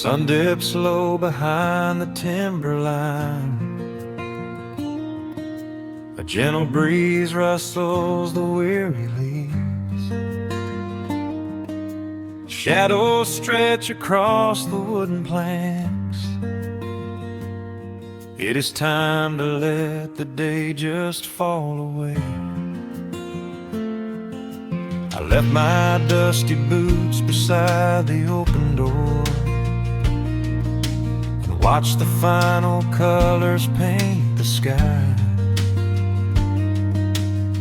sun dips low behind the timberline. A gentle breeze rustles the weary leaves. Shadows stretch across the wooden planks. It is time to let the day just fall away. I left my dusty boots beside the open door and watched the final colors paint the sky.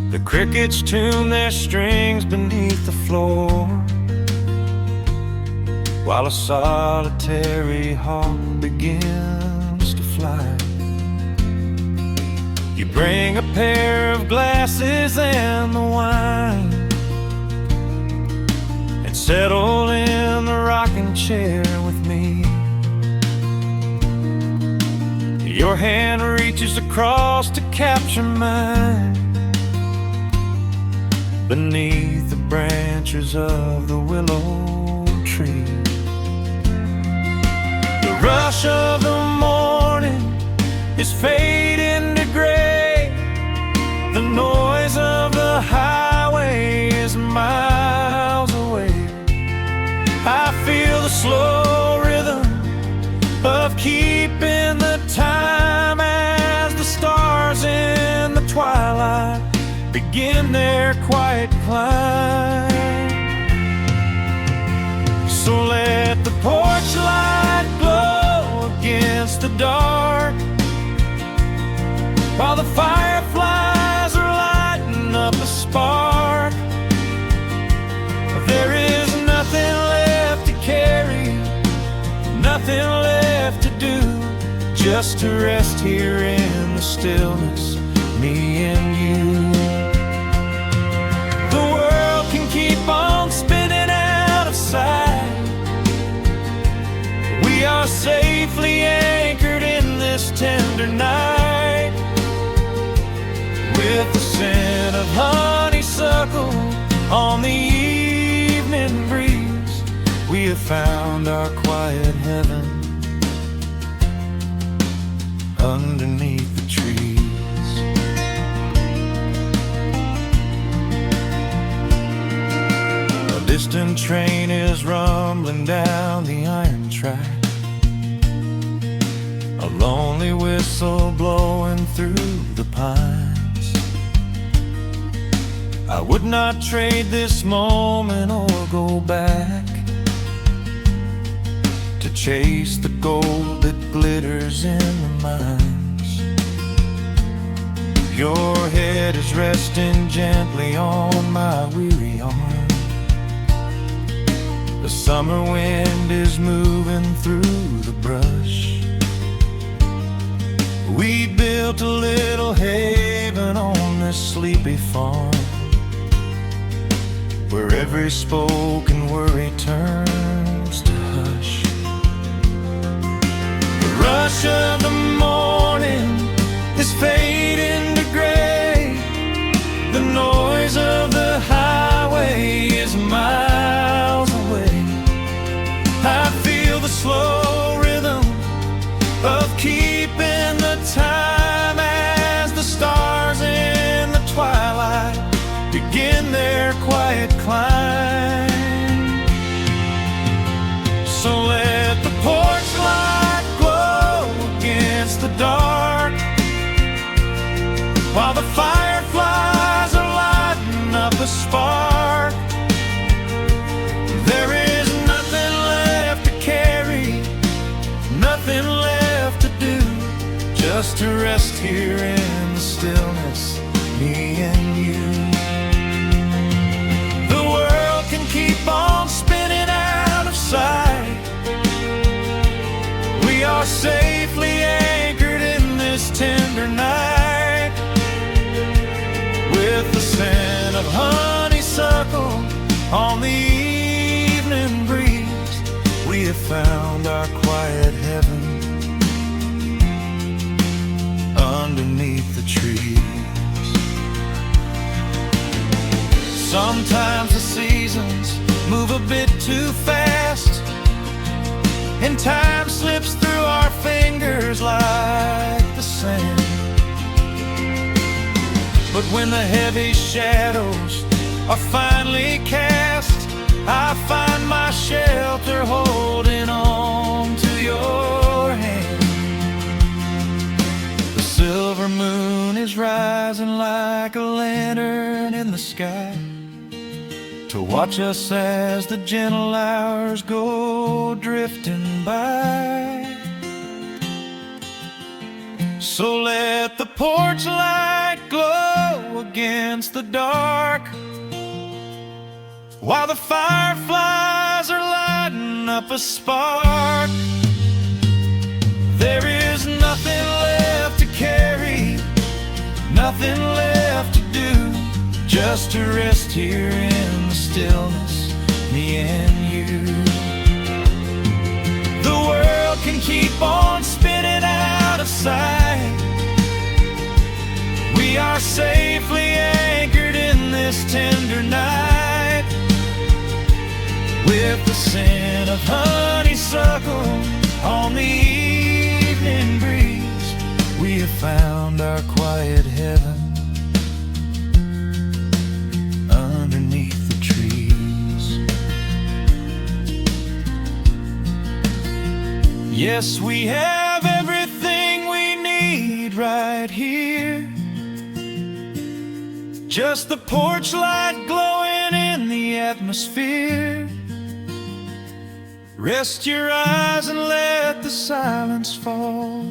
The crickets tune their strings beneath the floor, while a solitary hawk begins to fly. You bring a pair of glasses and the wine, and settle in the rocking chair with me. Your hand reaches across to capture mine, beneath the branches of the willow tree. The rush of the morning is fading to gray. The noise of the highway is miles away. I feel the slow rhythm of keeping the time as the stars in the twilight begin their quiet climb. So let the porch light glow against the dark, while the fireflies are lighting up a spark. There is nothing left to carry, nothing left to do, just to rest here in the stillness, me and you. The world can keep on spinning out of sight. We are safely anchored in this tender night. With the scent of honeysuckle on the evening breeze, we have found our quiet heaven underneath the trees. A distant train is rumbling down the iron track, a lonely whistle blowing through the pines. I would not trade this moment or go back to chase the gold that glitters in the mines. Your head is resting gently on my weary arm. The summer wind is moving through the brush. We built a little haven on this sleepy farm, where every spoken worry turns to hush. The rush of the morning is fading to gray. The noise of the highway is miles away. I feel the slow rhythm of keeping the time as the stars in the twilight begin their quiet climb. So let the porch light glow against the dark, while the fireflies are lighting up a spark. There is nothing left to carry, nothing left to do, just to rest here in the stillness, me and you. Keep on spinning out of sight. We are safely anchored in this tender night. With the scent of honeysuckle on the evening breeze, we have found our quiet heaven underneath the trees. Sometimes the seasons move a bit too fast, and time slips through our fingers like the sand. But when the heavy shadows are finally cast, I find my shelter holding on to your hand. The silver moon is rising like a lantern in the sky to watch us as the gentle hours go drifting by. So let the porch light glow against the dark, while the fireflies are lighting up a spark. There is nothing left to carry, nothing left to do, just to rest here in the stillness, me and you. The world can keep on spinning out of sight. We are safely anchored in this tender night. With the scent of honeysuckle on the evening breeze, we have found our quiet heaven underneath the trees. Yes, we have everything we need right here. Just the porch light glowing in the atmosphere. Rest your eyes and let the silence fall.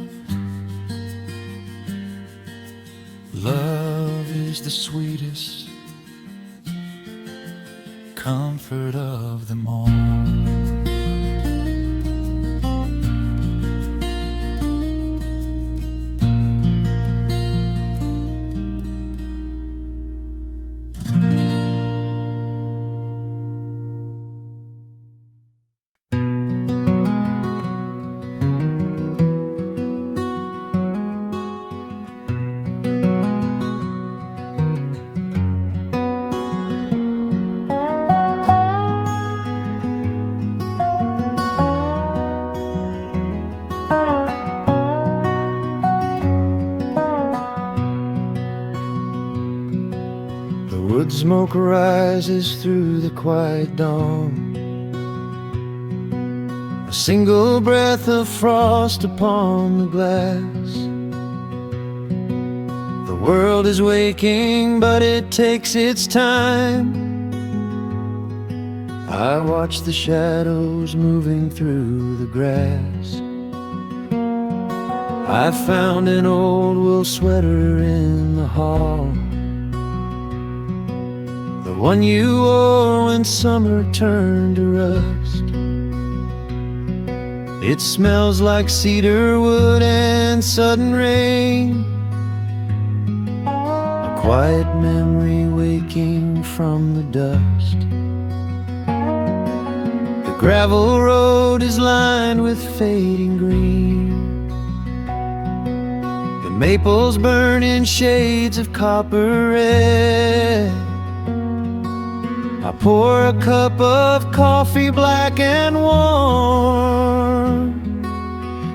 Love is the sweetest comfort of them all. Wood smoke rises through the quiet dawn, a single breath of frost upon the glass. The world is waking, but it takes its time. I watch the shadows moving through the grass. I found an old wool sweater in the hall, the one you wore when summer turned to rust. It smells like cedar wood and sudden rain, a quiet memory waking from the dust. The gravel road is lined with fading green, the maples burn in shades of copper red. I pour a cup of coffee black and warm,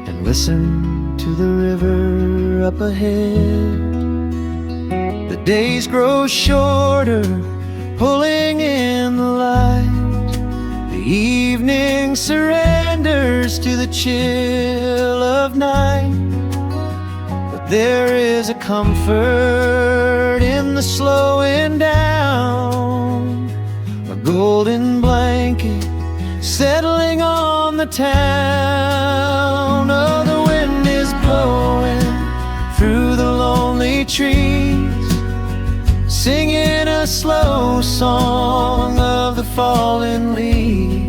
and listen to the river up ahead. The days grow shorter, pulling in the light. The evening surrenders to the chill of night. But there is a comfort in the slowing down, a golden blanket settling on the town. Oh, the wind is blowing through the lonely trees, singing a slow song of the fallen leaves.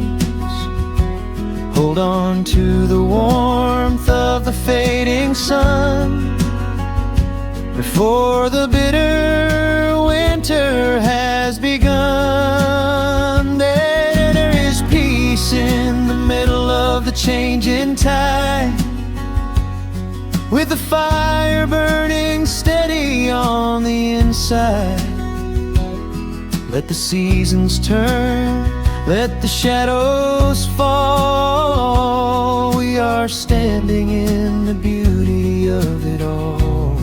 Hold on to the warmth of the fading sun before the bitter winter has begun. There is peace in the middle of the changing tide, with the fire burning steady on the inside. Let the seasons turn, let the shadows fall. are standing in the beauty of it all.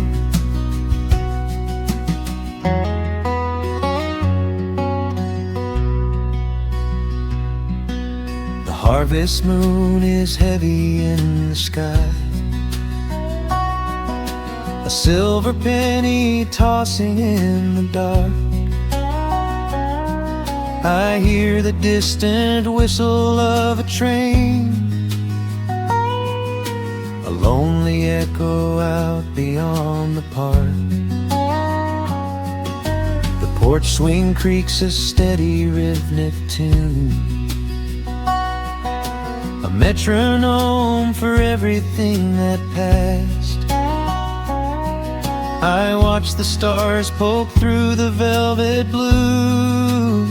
The harvest moon is heavy in the sky, a silver penny tossing in the dark. I hear the distant whistle of a train, a lonely echo out beyond the park. The porch swing creaks a steady rhythmic tune, a metronome for everything that passed. I watch the stars poke through the velvet blue,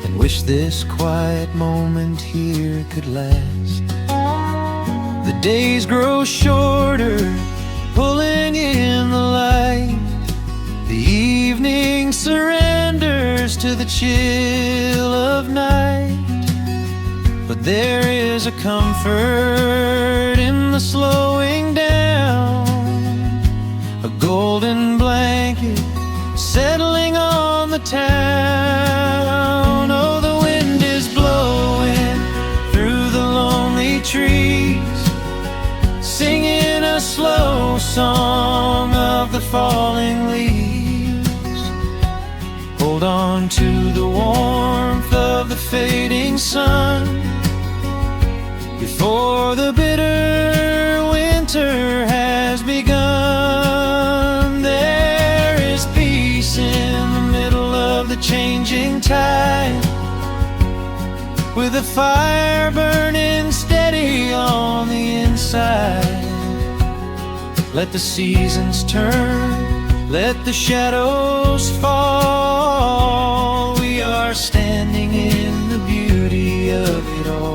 and wish this quiet moment here could last. The days grow shorter, pulling in the light. The evening surrenders to the chill of night. But there is a comfort in the slowing down, a golden blanket settling on the town. Oh, the wind is blowing through the lonely trees, singing a slow song of the falling leaves. Hold on to the warmth of the fading sun before the bitter winter has begun. There is peace in the middle of the changing tide, with a fire burning steady on the inside. Let the seasons turn, let the shadows fall. We are standing in the beauty of it all.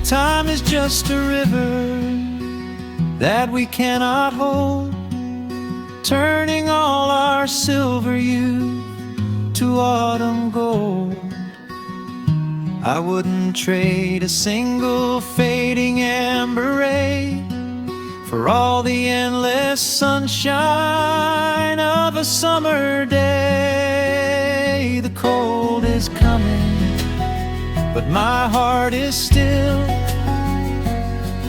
Time is just a river that we cannot hold, turning all our silver youth to autumn gold. I wouldn't trade a single fading amber ray for all the endless sunshine of a summer day. The cold is coming, but my heart is still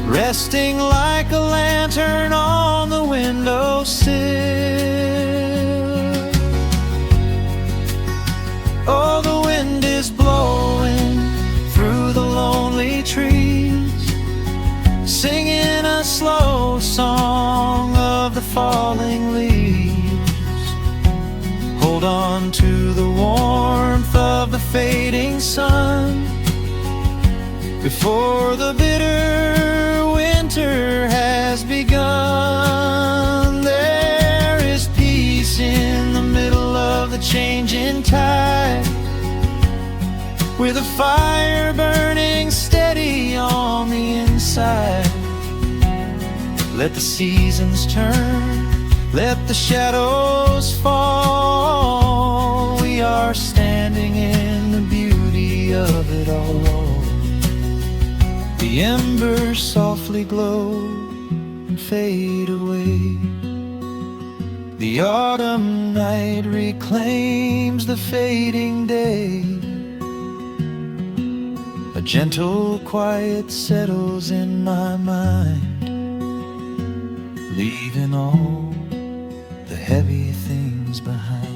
resting like a lantern on the windowsill. Oh, the wind is blowing through the lonely trees, singing a slow song of the falling leaves. Hold on to the warmth of the fading sun before the bitter winter has begun. There is peace in the middle of the changing tide, with a fire burning steady on the inside. Let the seasons turn, let the shadows fall. We are standing in the beauty of it all. The embers softly glow and fade away. The autumn night reclaims the fading day. A gentle quiet settles in my mind, leaving all the heavy things behind.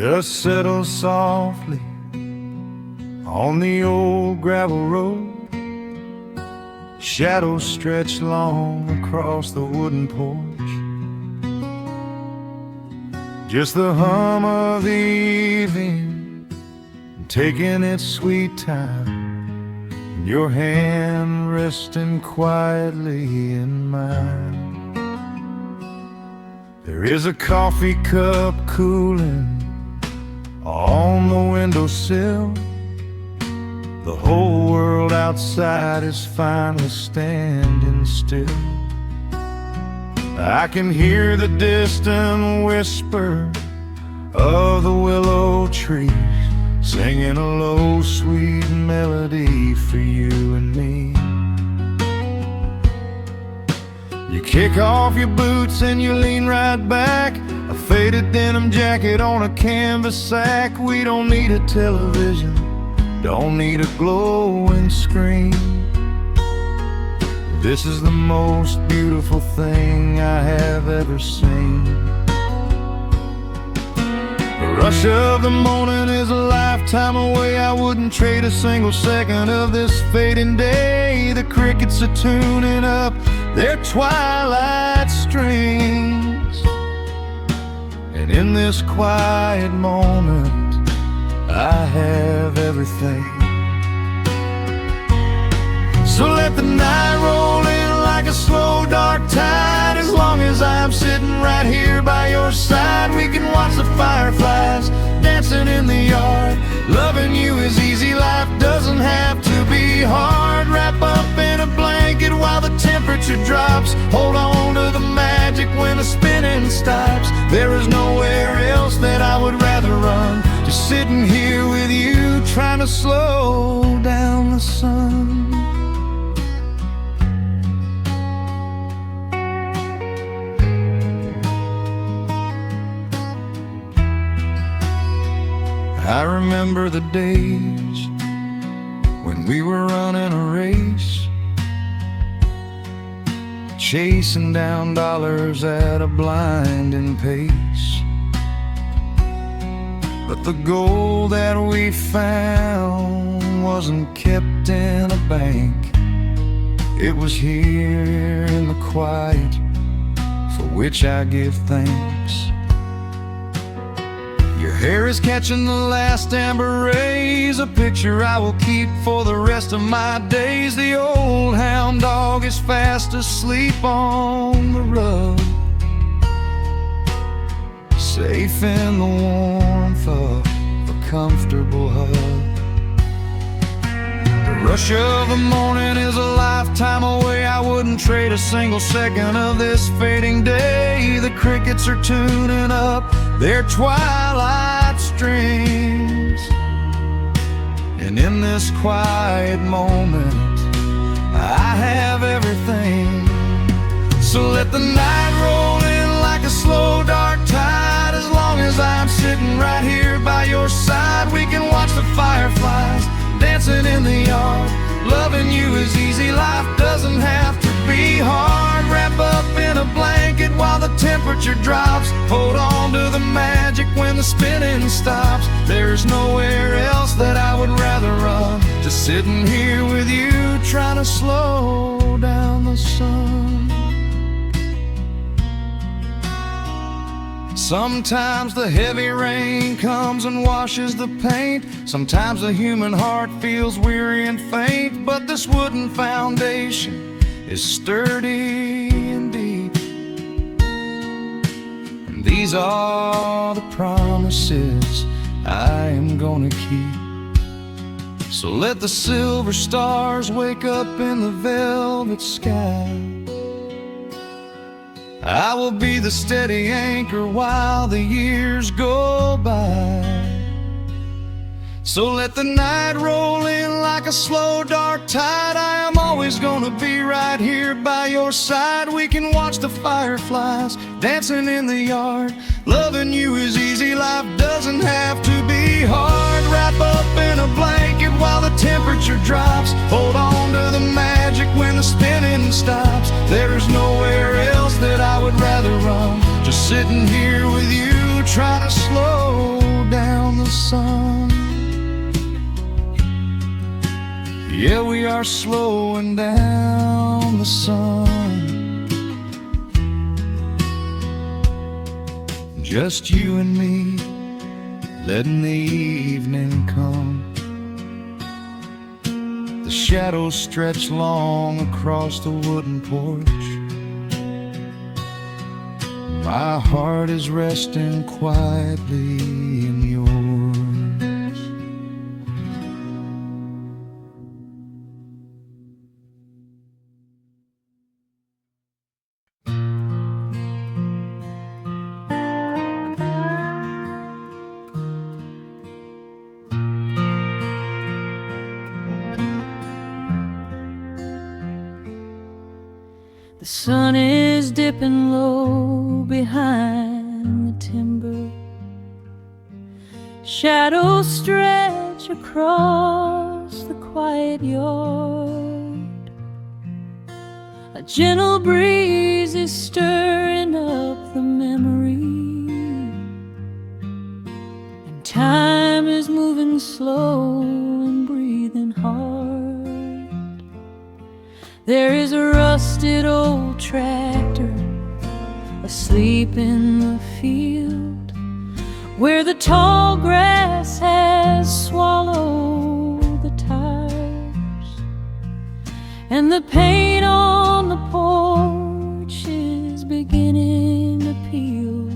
Dust settles softly on the old gravel road. Shadows stretch long across the wooden porch. Just the hum of the evening taking its sweet time, and your hand resting quietly in mine. There is a coffee cup cooling on the windowsill. The whole world outside is finally standing still. I can hear the distant whisper of the willow trees, singing a low, sweet melody for you and me. You kick off your boots and you lean right back, a faded denim jacket on a canvas sack. We don't need a television, don't need a glowing screen. This is the most beautiful thing I have ever seen. The rush of the morning is a lifetime away. I wouldn't trade a single second of this fading day. The crickets are tuning up their twilight strings, and in this quiet moment I have everything. So let the night roll in like a slow dark tide. As long as I'm sitting right here by your side, we can watch the fireflies dancing in the yard. Loving you is easy, life doesn't have to be hard. Wrap up in a blanket while the temperature drops. Hold on to the magic when the spinning stops. There is nowhere else that I would rather run, just sitting here with you, trying to slow down the sun. I remember the days when we were running a race, chasing down dollars at a blinding pace. But the gold that we found wasn't kept in a bank. It was here in the quiet, for which I give thanks. Your hair is catching the last amber rays, a picture I will keep for the rest of my days. The old hound dog is fast asleep on the rug, safe in the warmth of a comfortable hug. The rush of the morning is a lifetime away. I wouldn't trade a single second of this fading day. The crickets are tuning up their twilight strings, and in this quiet moment I have everything. So let the night roll in like a slow dark tide. As long as I'm sitting right here by your side, we can watch the fireflies dancing in the yard. Loving you is easy, life doesn't have to be hard. Wrap up in a blanket while the temperature drops. Hold on to the magic when the spinning stops. There's nowhere else that I would rather run, just sitting here with you, trying to slow down the sun. Sometimes the heavy rain comes and washes the paint. Sometimes the human heart feels weary and faint. But this wooden foundation is sturdy and deep, and these are the promises I am gonna keep. So let the silver stars wake up in the velvet sky. I will be the steady anchor while the years go by. So let the night roll in like a slow dark tide. I am always gonna be right here by your side. We can watch the fireflies dancing in the yard. Loving you is easy, life doesn't have to be hard. Wrap up in a blanket while the temperature drops. Hold on to the magic when the spinning stops. There's nowhere else that I would rather run, just sitting here with you, trying to slow down sun. Yeah, we are slowing down the sun. Just you and me, letting the evening come. The shadows stretch long across the wooden porch. My heart is resting quietly in yours. The sun is dipping low behind the timber. Shadows stretch across the quiet yard. A gentle breeze is stirring up the memory, and time is moving slow and breathing hard. There is a rusted old tractor asleep in the field, where the tall grass has swallowed the tires, and the paint on the porch is beginning to peel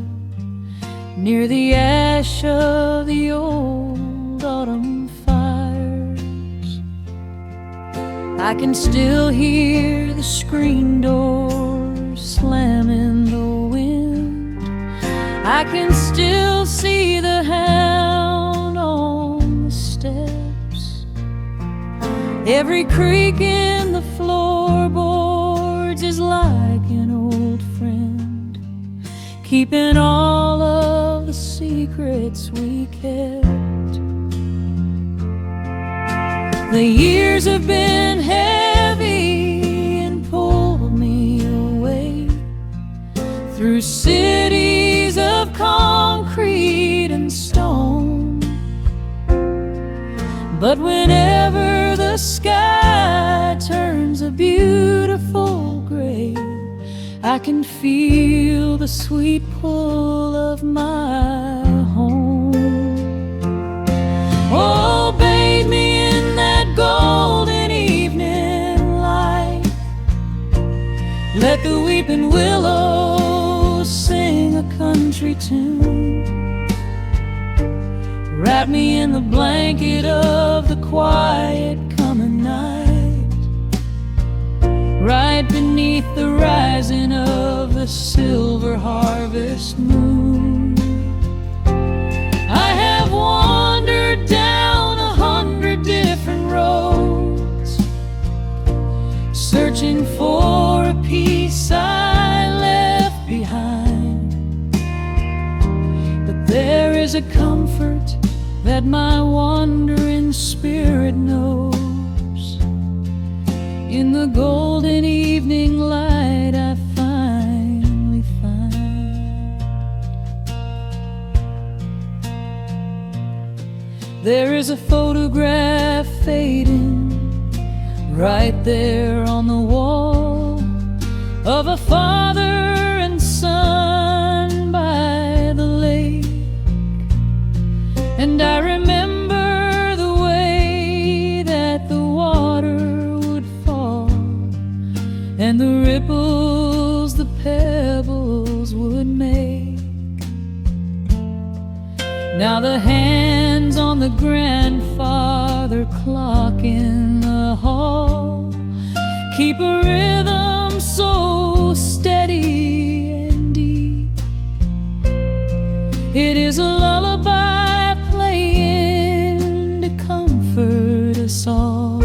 near the ash of the old autumn fires. I can still hear the screen door slam in the wind. I can still see the hound on the steps. Every creak in the floorboards is like an old friend, keeping all of the secrets we kept. The years have been heavy and pulled me away through cities of concrete and stone. But whenever the sky turns a beautiful gray, I can feel the sweet pull of my home. Oh, bathe me in that golden evening light. Let the weeping willows sing a country tune. Wrap me in the blanket of the quiet coming night, right beneath the rising of the silver harvest moon. I have wandered down 100 different roads, searching for a piece I left behind. But there is a comfort that my wandering spirit knows. In the golden evening light I finally find. There is a photograph fading right there on the wall of a father and son by the lake. And I remember the way that the water would fall, and the ripples the pebbles would make. Now the hands on the grandfather clock in the hall keep a rhythm so steady and deep. It is a lullaby playing to comfort us all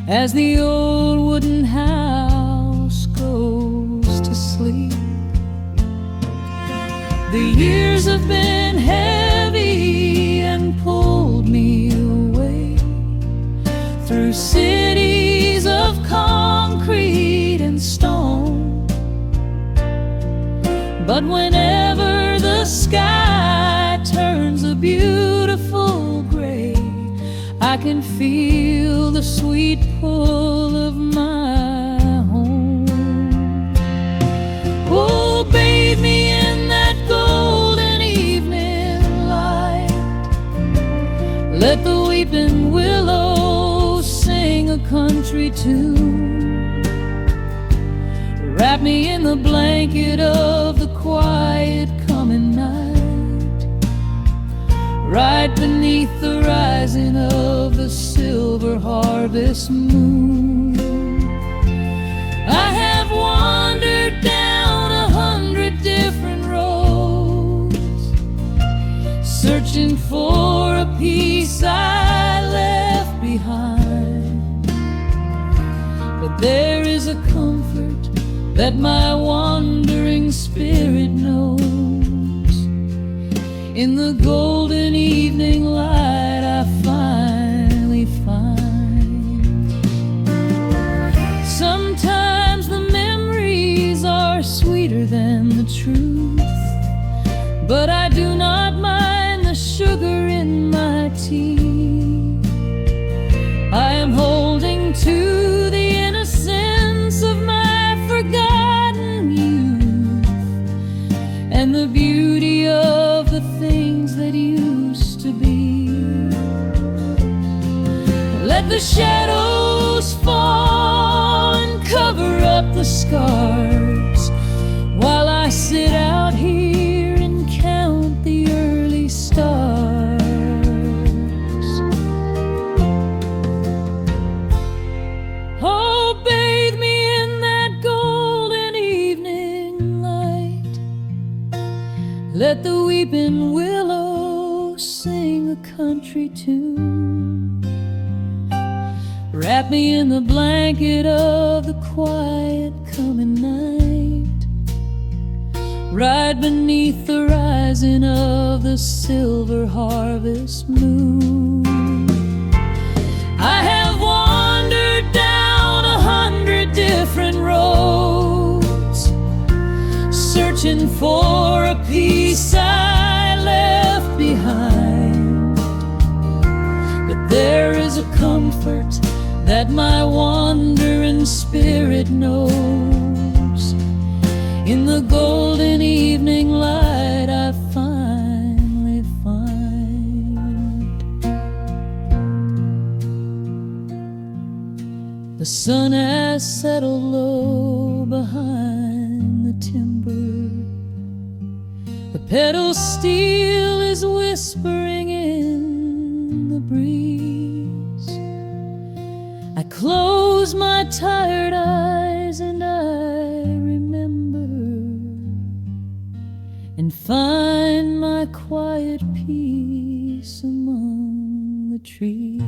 as the old wooden house goes to sleep. The years have been heavy and pulled me away through cities of concrete and stone. But whenever the sky turns a beautiful I can feel the sweet pull of my home. Oh, bathe me in that golden evening light. Let the weeping willow sing a country tune. Wrap me in the blanket of the quiet coming night, right beneath the rising of the silver harvest moon. I have wandered down 100 different roads, searching for a piece I left behind. But there is a comfort that my wandering spirit knows. In the golden evening light I finally find. Sometimes the memories are sweeter than the truth, but I do not mind the sugar in my tea. I am holding to the innocence of my forgotten youth, and the beauty of the things that used to be. Let the shadows fall and cover up the scars, while I sit out here and count the early stars. Oh, bathe me in that golden evening light. Let the weeping willow sing a country tune. Wrap me in the blanket of the quiet coming night, right beneath the rising of the silver harvest moon. I have wandered down 100 different roads, searching for a piece I left behind. But there is a comfort that my wandering spirit knows. In the golden evening light I finally find. The sun has settled low behind the timber. The pedal steel is whispering in the breeze. I close my tired eyes and I remember, and find my quiet peace among the trees.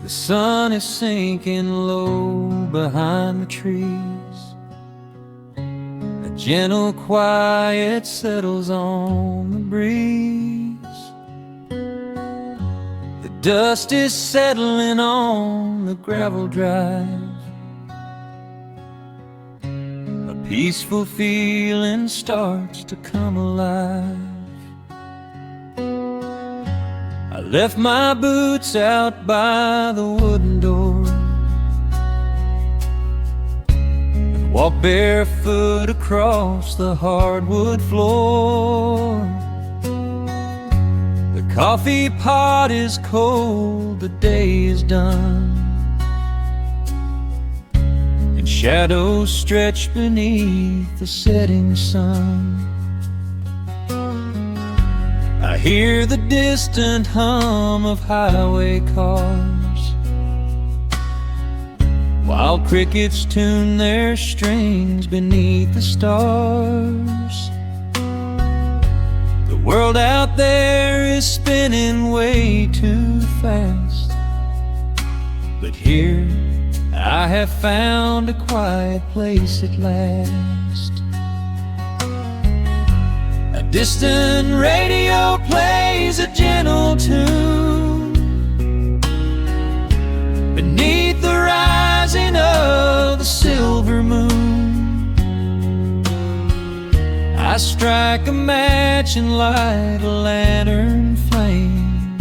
The sun is sinking low behind the trees. A gentle quiet settles on the breeze. The dust is settling on the gravel drive. A peaceful feeling starts to come alive. I left my boots out by the wooden door and walked barefoot across the hardwood floor. The coffee pot is cold, the day is done, and shadows stretch beneath the setting sun. I hear the distant hum of highway cars, while crickets tune their strings beneath the stars. The world out there is spinning way too fast, but here I have found a quiet place at last. A distant radio plays a gentle tune beneath the rising of the silver moon. I strike a match and light a lantern flame,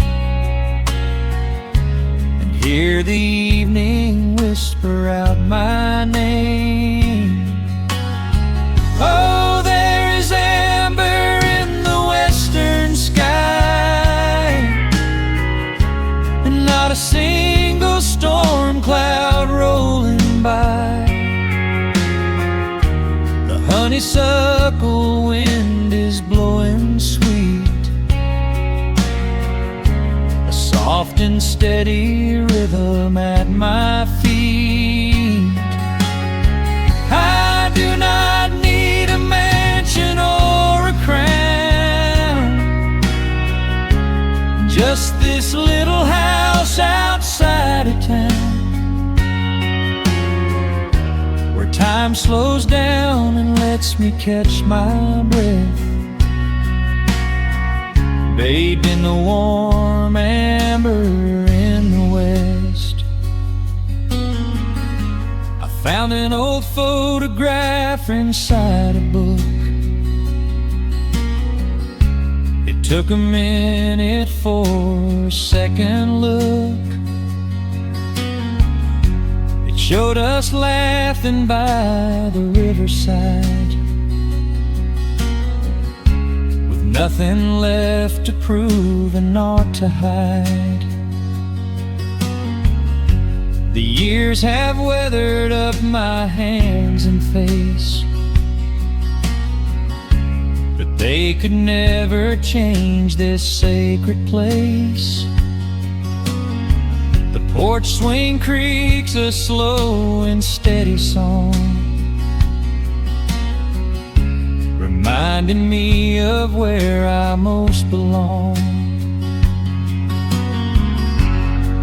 and hear the evening whisper out my name. Oh, there is amber in the western sky, and not a single storm cloud rolling by. The honeysuckle wind is blowing sweet, a soft and steady rhythm at my feet. I do not need a mansion or a crown, just this little house outside of town, where time slows down and lets me catch my breath, bathed in the warm amber in the west. I found an old photograph inside a book. It took a minute for a second look. It showed us laughing by the riverside, with nothing left to prove and naught to hide. The years have weathered up my hands and face, but they could never change this sacred place. The porch swing creaks a slow and steady song, reminding me of where I most belong.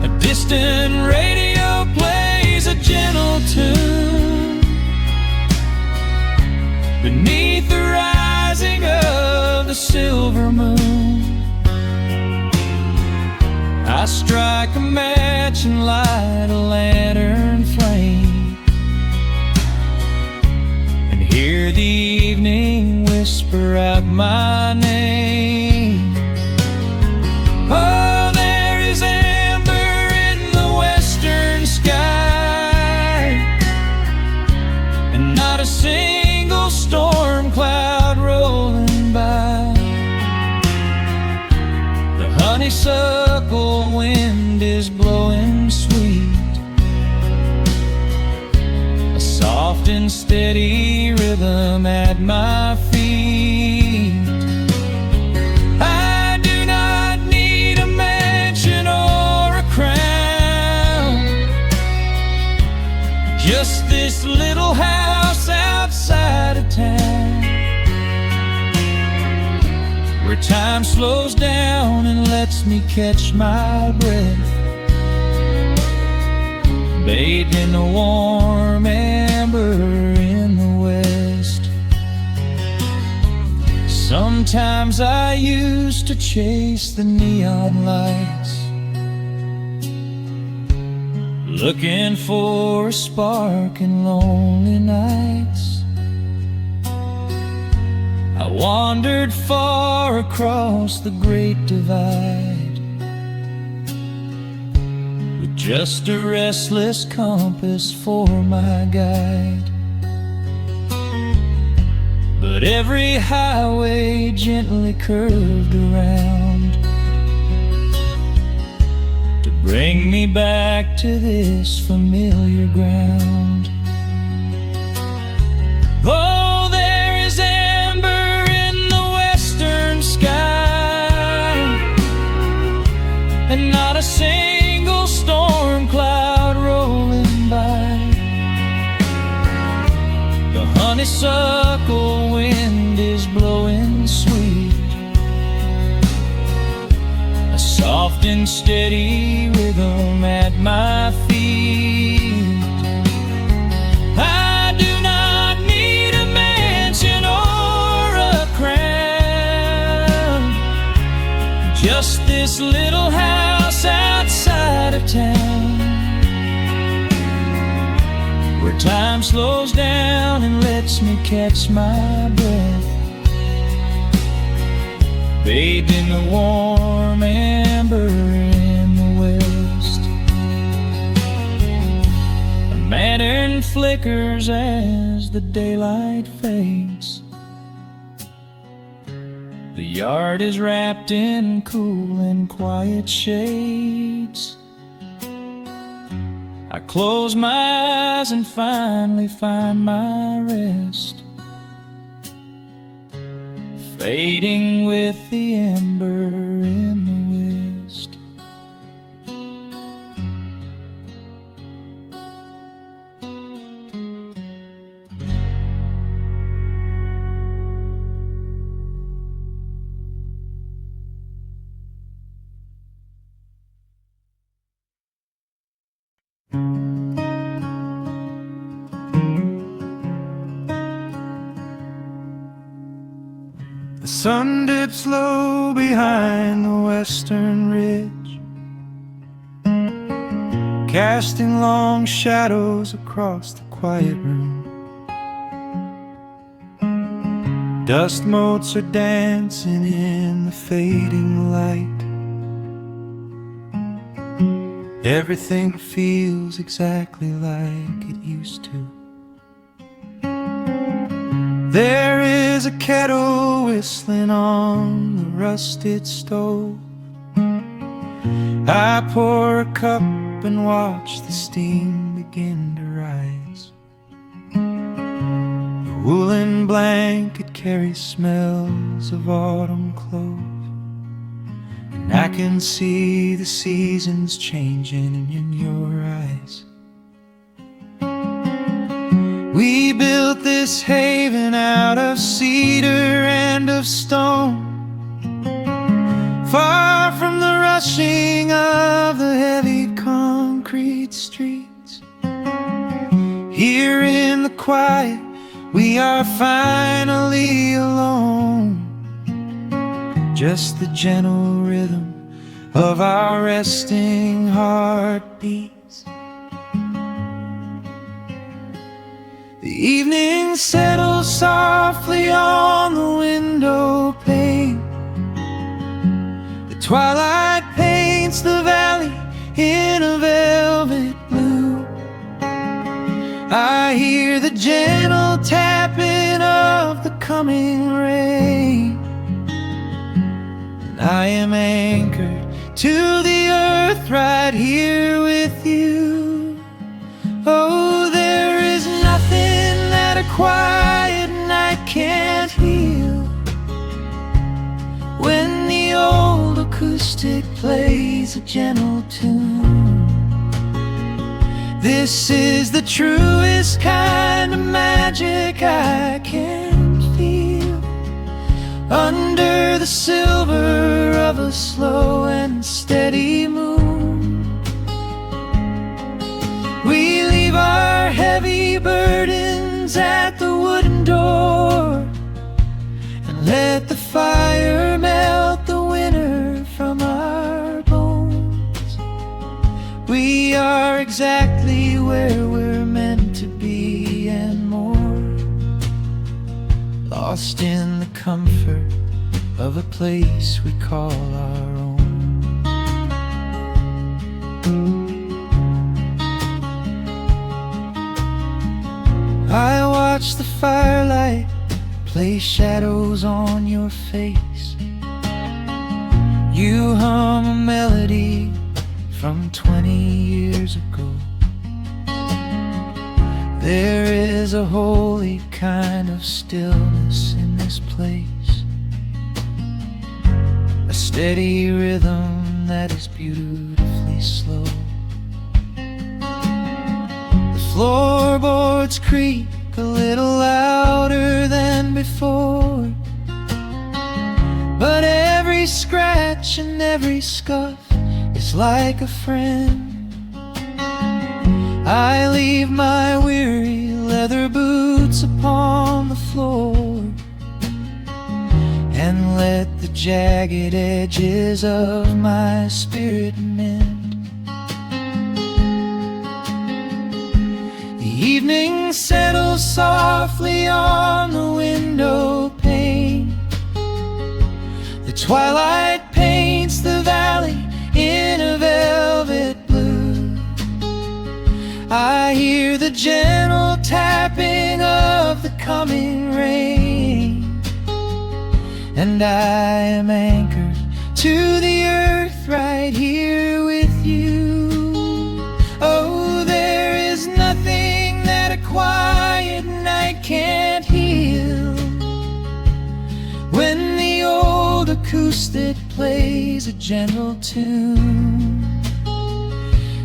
A distant radio plays a gentle tune beneath the rising of the silver moon. I strike a match and light a lantern flame, and hear the evening whisper out my name. Oh, there is amber in the western sky, and not a single storm cloud rolling by. The honeysuckle wind is blowing sweet, a soft and steady rhythm at my feet. I do not need a mansion or a crown, just this little house outside of town, where time slows down and lets me catch my breath, bathed in the warm amber in the west. Sometimes I used to chase the neon lights, looking for a spark in lonely nights. I wandered far across the great divide, with just a restless compass for my guide. But every highway gently curved around to bring me back to this familiar ground. Oh, there is amber in the western sky, and not a single storm cloud rolling by. The honeysuckle wind is blowing sweet, a soft and steady rhythm at my feet. this little house outside of town, where time slows down and lets me catch my breath, bathed in the warm amber in the west. A lantern flickers as the daylight fades. The yard is wrapped in cool and quiet shades. I close my eyes and finally find my rest, fading with the ember in the west. The sun dips low behind the western ridge, casting long shadows across the quiet room. Dust motes are dancing in the fading light. Everything feels exactly like it used to. There is a kettle whistling on the rusted stove. I pour a cup and watch the steam begin to rise. The woolen blanket carries smells of autumn clove, and I can see the seasons changing in your eyes. We built this haven out of cedar and of stone, far from the rushing of the heavy concrete streets. Here in the quiet, we are finally alone, just the gentle rhythm of our resting heartbeats. The evening settles softly on the window pane. The twilight paints the valley in a velvet blue. I hear the gentle tapping of the coming rain, and I am anchored to the earth right here with you. Oh, there is nothing that a quiet night can't heal, when the old acoustic plays a gentle tune. This is the truest kind of magic I can feel, under the silver of a slow and steady moon. We leave our heavy burdens at the wooden door, and let the fire melt the winter from our bones. We are exactly where we're meant to be and more, lost in the comfort of a place we call our own. I watch the firelight play shadows on your face. You hum a melody from 20 years ago. There is a holy kind of stillness in this place, a steady rhythm that is beautifully slow. The floorboards creak a little louder than before, but every scratch and every scuff is like a friend. I leave my weary leather boots upon the floor and let the jagged edges of my spirit mend. The evening settles softly on the window pane. The twilight paints the valley in a velvet blue. I hear the gentle tapping of the coming rain, and I am anchored to the earth right here with you. Oh, there is nothing that a quiet night can't heal. When the old acoustic plays a gentle tune,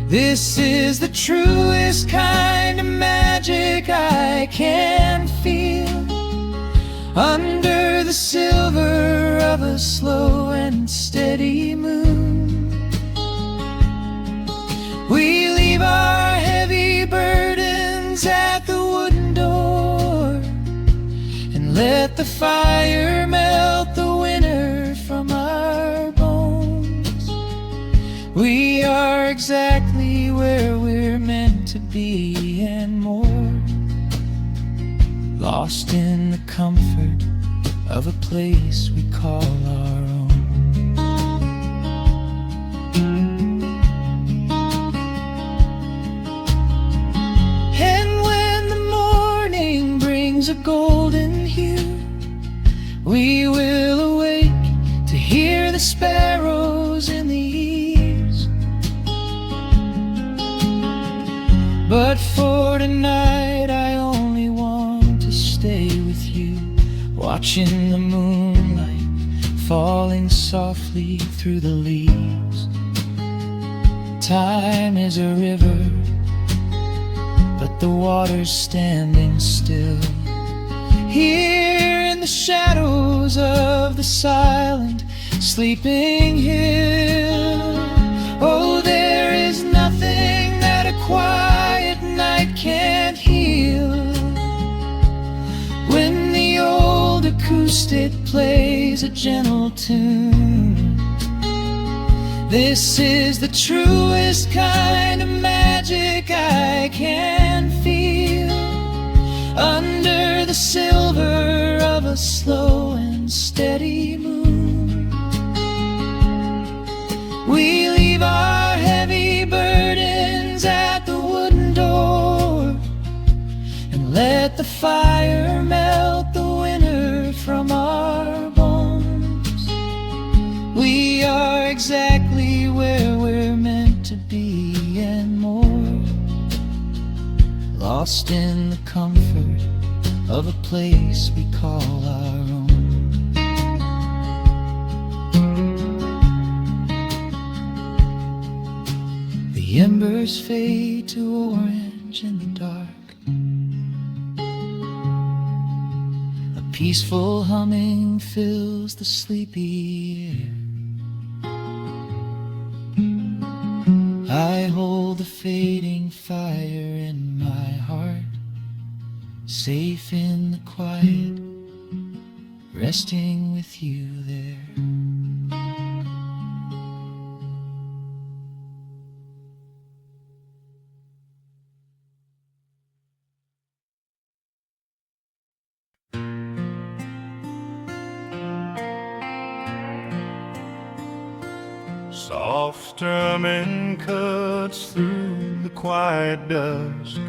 this is the truest kind of magic I can feel. Under the silver of a slow and steady moon, we leave our heavy burdens at the wooden door, and let the fire melt the winter from our bones. We are exactly where we're meant to be and more, lost in the comfort of a place we call our own. And when the morning brings a golden hue, we will awake to hear the sparrows in the eaves. But for tonight I only want to stay with you, watching the moonlight falling softly through the leaves. Time is a river, but the water's standing still. Here in the shadows of the silent sleeping hill, oh, there is nothing that a quiet night can't heal. When the old acoustic plays a gentle tune, this is the truest kind of magic I can feel. Under the silver of a slow and steady moon, we leave our heavy burdens at the wooden door, and let the fire melt the winter from our bones. We are exactly where we're meant to be and more, lost in the comfort of a place we call our own. The embers fade to orange in the dark. A peaceful humming fills the sleepy air. I hold the fading fire in my heart, safe in the quiet, resting with you there. Soft strumming cuts through the quiet dusk.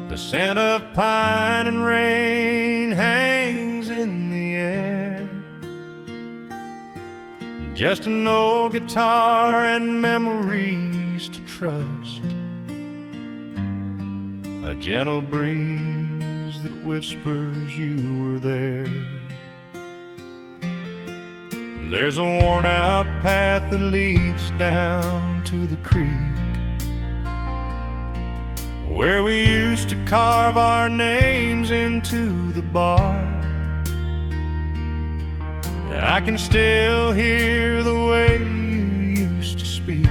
The scent of pine and rain hangs in the air. Just an old guitar and memories to trust. A gentle breeze that whispers you were there. There's a worn-out path that leads down to the creek, where we used to carve our names into the bark. I can still hear the way you used to speak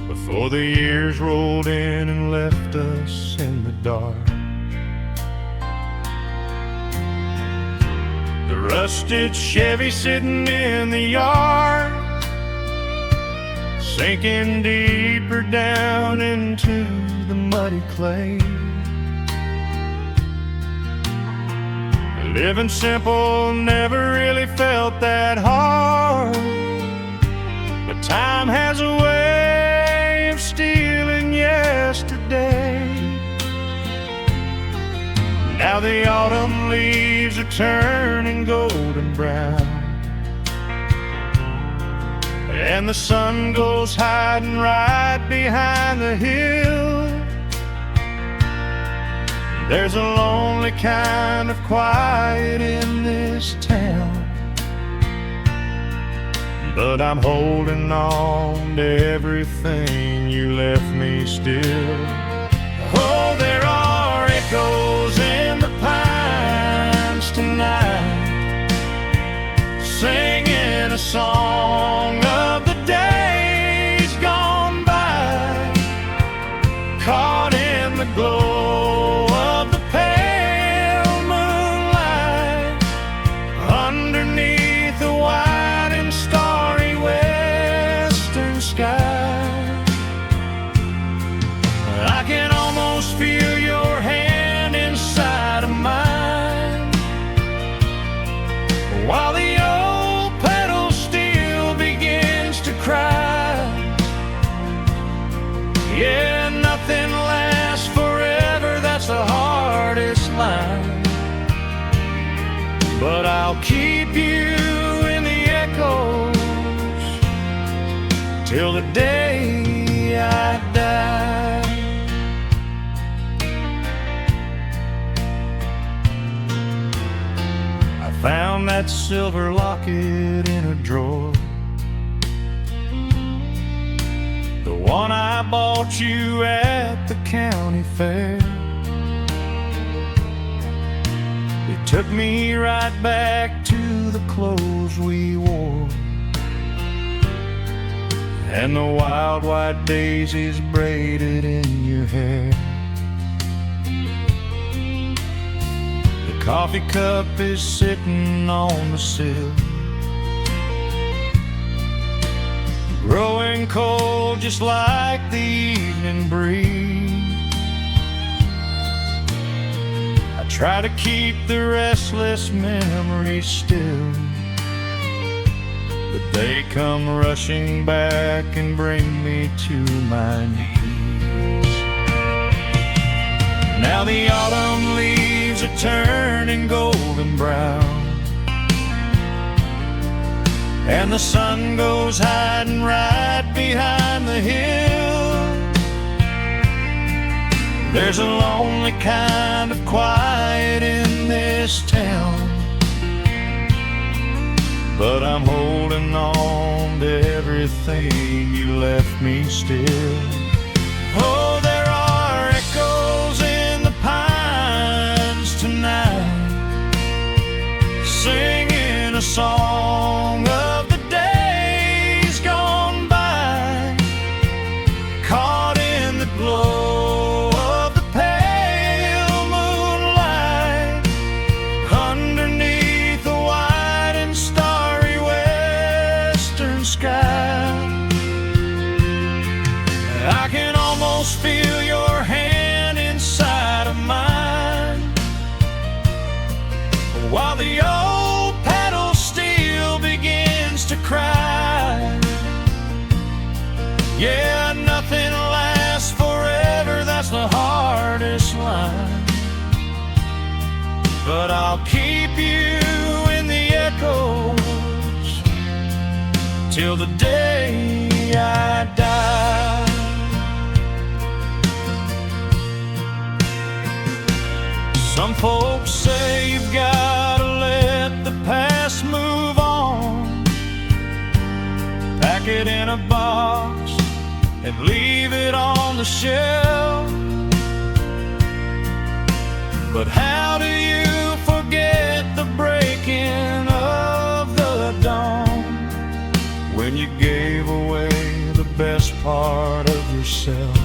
before the years rolled in and left us in the dark. Rusted Chevy sitting in the yard, sinking deeper down into the muddy clay. Living simple never really felt that hard, but time has a way of stealing yesterday. Now the autumn leaves are turning golden brown, and the sun goes hiding right behind the hill. There's a lonely kind of quiet in this town, but I'm holding on to everything you left me still. Oh, there are echoes in the pines tonight, singing a song of the days gone by, caught in the glow of the pale moonlight, underneath the wide and starry western sky. I can almost feel your hand inside of mine, while the old pedal steel begins to cry. Yeah, nothing lasts forever, that's the hardest line, but I'll keep you in the echoes till the day I die. I found that silver locket in a drawer, the one I bought you at the county fair. It took me right back to the clothes we wore, and the wild white daisies braided in your hair. The coffee cup is sitting on the sill, growing cold just like the evening breeze. I try to keep the restless memories still, but they come rushing back and bring me to my knees. Now the autumn leaves are turning golden brown, and the sun goes hiding right behind the hill. There's a lonely kind of quiet in this town, but I'm holding on to everything you left me still. Oh, there are echoes in the pines tonight, singing a song of the days gone by, caught in the glow of the pale moonlight, underneath the wide and starry western sky. I can almost feel your hand inside of mine, while the old pedal steel begins to cry. Yeah, nothing lasts forever, that's the hardest line, but I'll keep you in the echoes till the day I die. Some folks say you've gotta let the past move on, pack it in a box and leave it on the shelf. But how do you forget the breaking of the dawn, when you gave away the best part of yourself?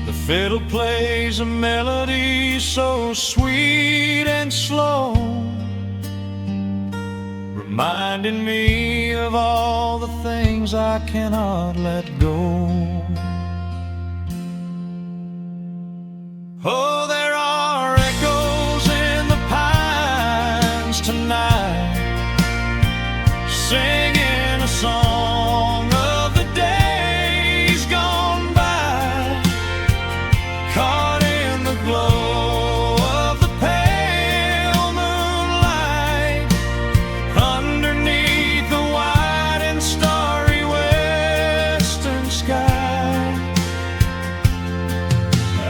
The fiddle plays a melody so sweet and slow, reminding me of all the things I cannot let go. Oh, there are echoes in the pines tonight, singing a song of the days gone by, caught in the glow of the pale moonlight, underneath the wide and starry western sky.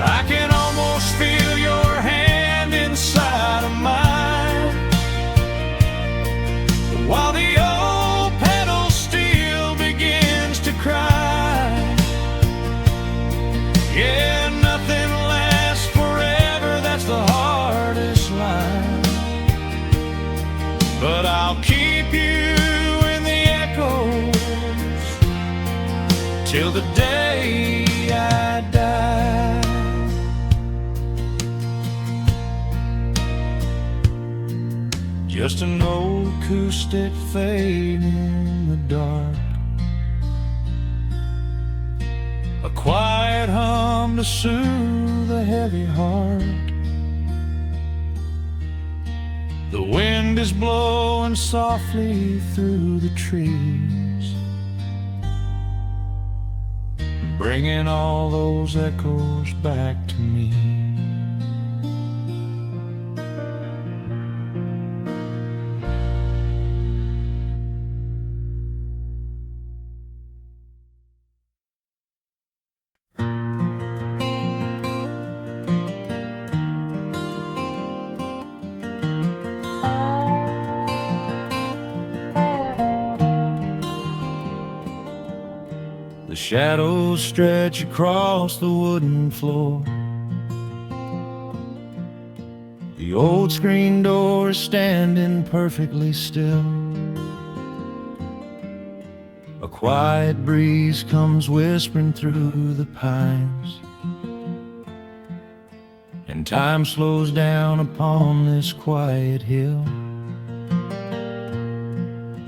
I can almost feel your hand inside of mine, while the old pedal steel begins to cry. Yeah, nothing lasts forever, that's the hardest line, but I'll keep you in the echoes till the day I die. Just an old acoustic fade in the dark, a quiet hum to soothe a heavy heart. The wind is blowing softly through the trees, bringing all those echoes back to me. The shadows stretch across the wooden floor. The old screen door is standing perfectly still. A quiet breeze comes whispering through the pines, and time slows down upon this quiet hill.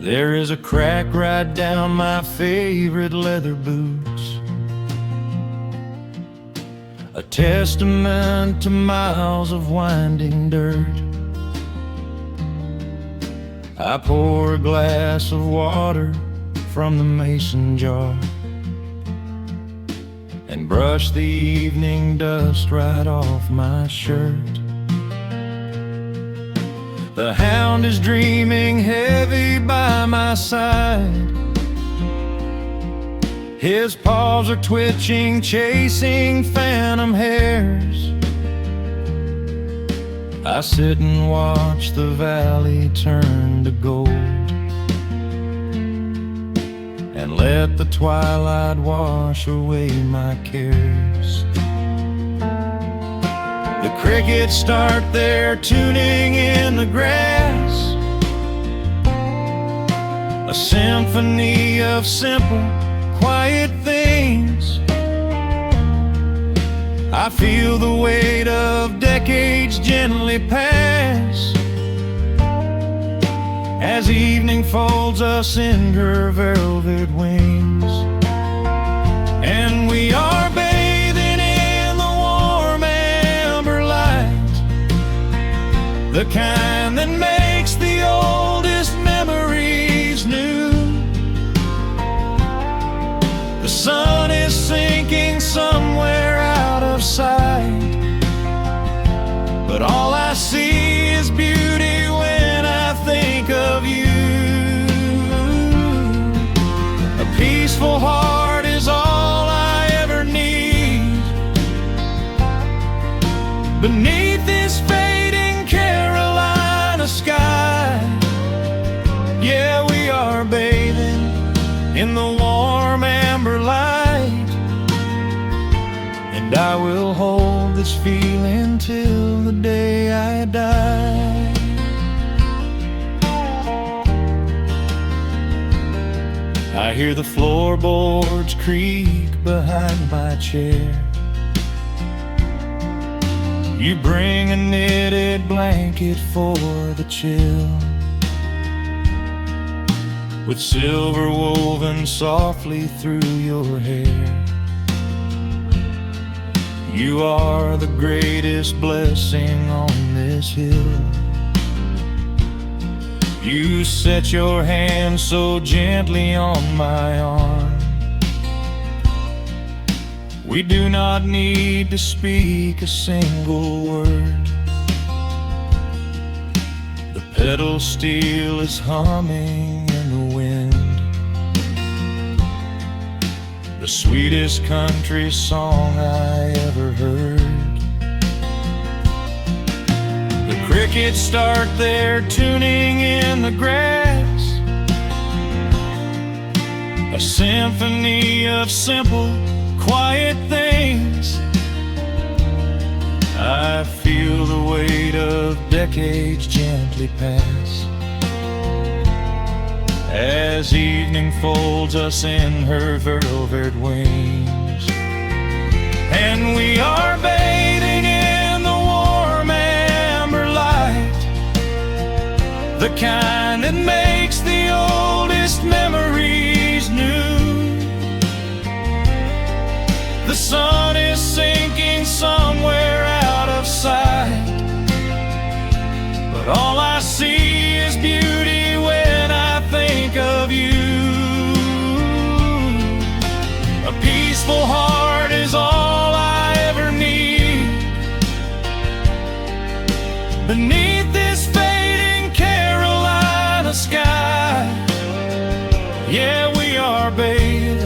There is a crack right down my favorite leather boots, a testament to miles of winding dirt. I pour a glass of water from the mason jar and brush the evening dust right off my shirt. The hound is dreaming heavy by my side. His paws are twitching, chasing phantom hares. I sit and watch the valley turn to gold, and let the twilight wash away my cares. The crickets start their tuning in the grass, a symphony of simple, quiet things. I feel the weight of decades gently pass, as evening folds us in her velvet wings. And we are bathing in the warm amber light, the kind that makes the oldest memories new. The sun is sinking somewhere out of sight, but all I see is beauty when I think of you. A peaceful heart is all I ever need beneath this fading Carolina sky. Yeah, we are bathing in the warm amber light, and I will hold this feeling till the day I die. I hear the floorboards creak behind my chair, You bring a knitted blanket for the chill, with silver woven softly through your hair. You are the greatest blessing on this hill. You set your hand so gently on my arm. We do not need to speak a single word. The pedal steel is humming in the wind, the sweetest country song I ever heard. The crickets start their tuning in the grass, a symphony of simple, quiet things. I feel the weight of decades gently pass, as evening folds us in her velvet wings. And we are bathing in the warm amber light, the kind that makes the oldest memories new. The sun is sinking somewhere out of sight, but all I see is beauty when I think of you. A peaceful heart is all I ever need. Beneath this fading Carolina sky, yeah, we are bathing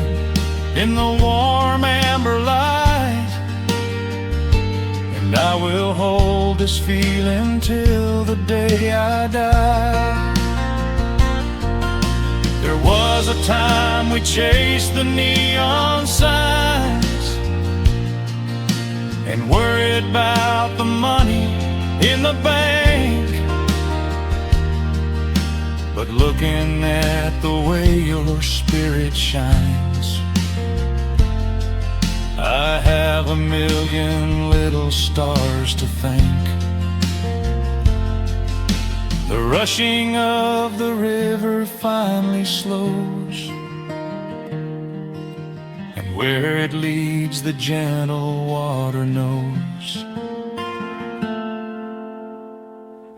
in the warm amber light, and I will hold this feeling till the day I die. There was a time we chased the neon signs and worried about the money in the bank, but looking at the way your spirit shines, I have a million little stars to thank. The rushing of the river finally slows, and where it leads the gentle water knows.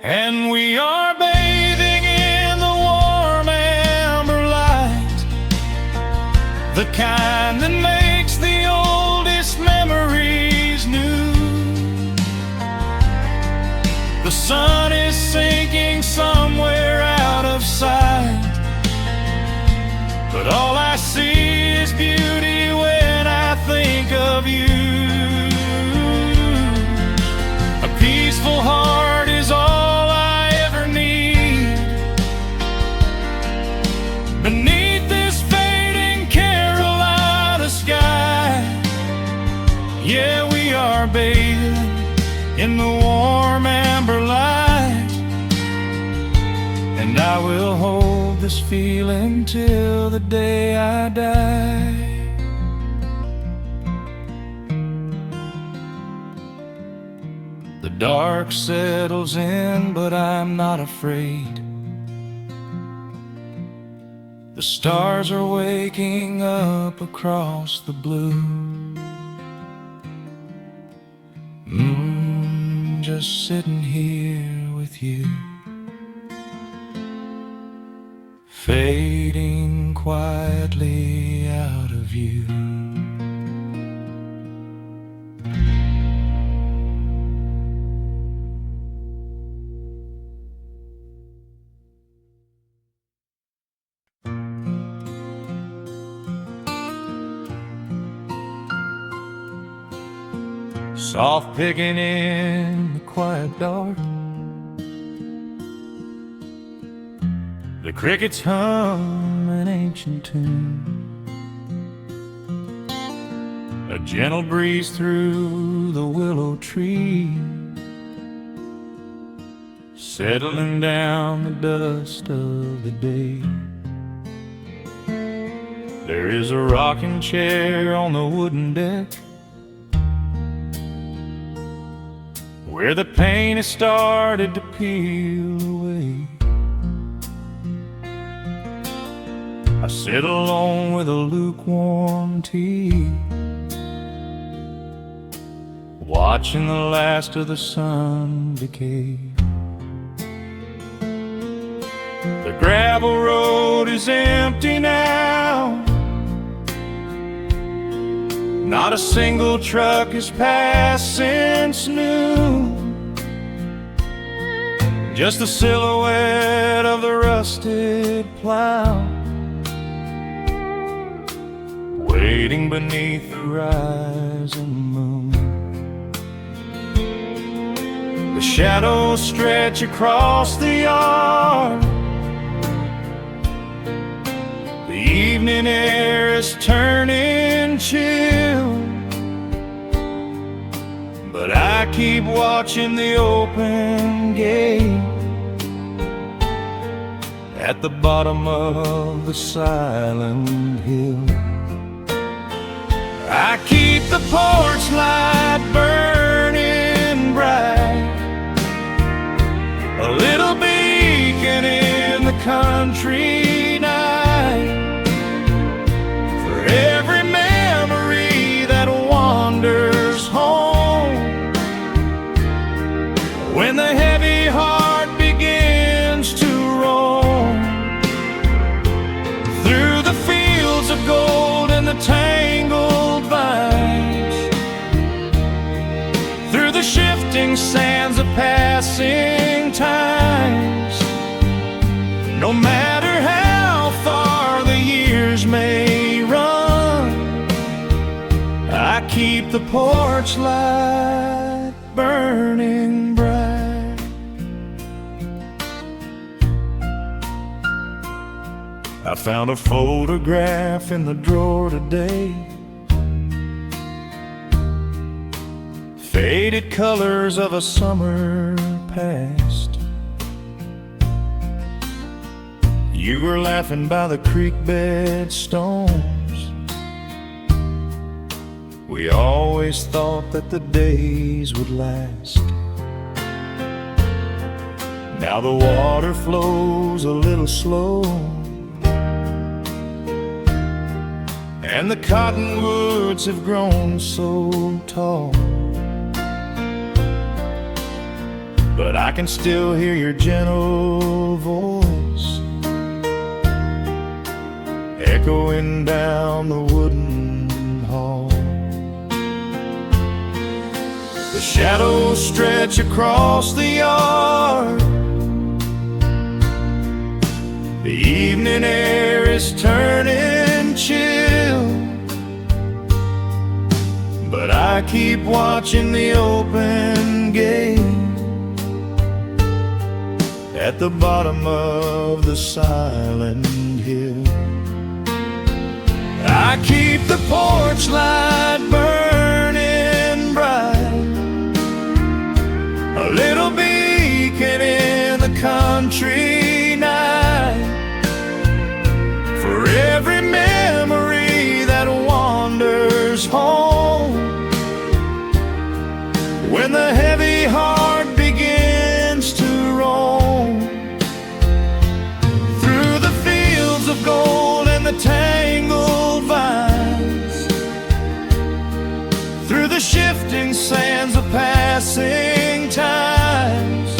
And we are bathing in the warm amber light, the kind that makes the oldest memories new. The sun is sinking somewhere out of sight, but all I see is beauty when I think of you. A peaceful heart is all I ever need. Beneath this fading Carolina sky, yeah, we are bathing in the warm amber light, and I will hold this feeling till the day I die. The dark settles in, but I'm not afraid. The stars are waking up across the blue. Just sitting here with you, fading quietly out of view. Soft picking in the quiet dark, the crickets hum an ancient tune, a gentle breeze through the willow tree, settling down the dust of the day. There is a rocking chair on the wooden deck, where the paint has started to peel away. I sit alone with a lukewarm tea, watching the last of the sun decay. The gravel road is empty now, not a single truck has passed since noon, just the silhouette of the rusted plow, waiting beneath the rising moon. The shadows stretch across the yard, the evening air is turning chill, but I keep watching the open gate at the bottom of the silent hill. I keep the porch light burning bright, a little beacon in the country night, for every memory that wanders home, when the heavy heart begins to roam through the fields of gold and the tangled vines, through the shifting sands of passing times. No matter how far the years may run, I keep the porch light burning bright. I found a photograph in the drawer today, faded colors of a summer past. You were laughing by the creek bed stones. We always thought that the days would last. Now the water flows a little slow, and the cottonwoods have grown so tall, but I can still hear your gentle voice echoing down the wooden hall. The shadows stretch across the yard, the evening air is turning chill, but I keep watching the open gate at the bottom of the silent hill. I keep the porch light burning bright, a little beacon in the country night, for every memory that wanders home, when the heavy heart begins to roam through the fields of gold and the tangled vines, through the shifting sands of passing times.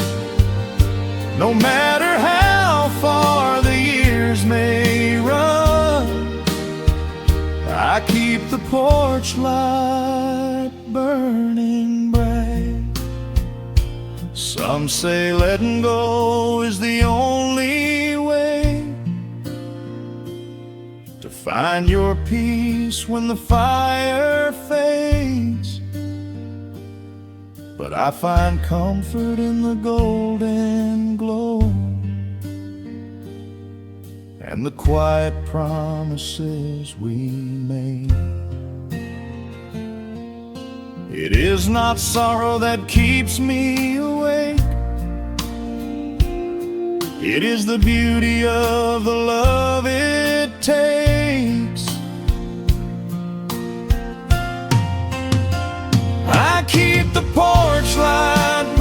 No matter how far the years may run, I keep the porch light burning bright. Some say letting go is the only way to find your peace when the fire fades, but I find comfort in the golden glow and the quiet promises we made. It is not sorrow that keeps me awake, it is the beauty of the love it takes. I keep the porch light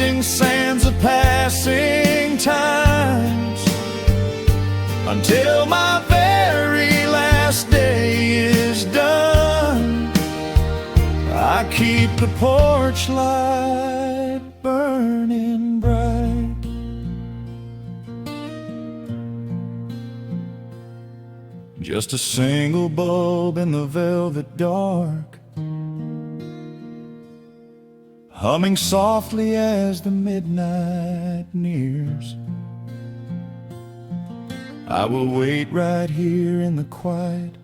drifting sands of passing times, until my very last day is done. I keep the porch light burning bright. Just a single bulb in the velvet dark, humming softly as the midnight nears. I will wait right here in the quiet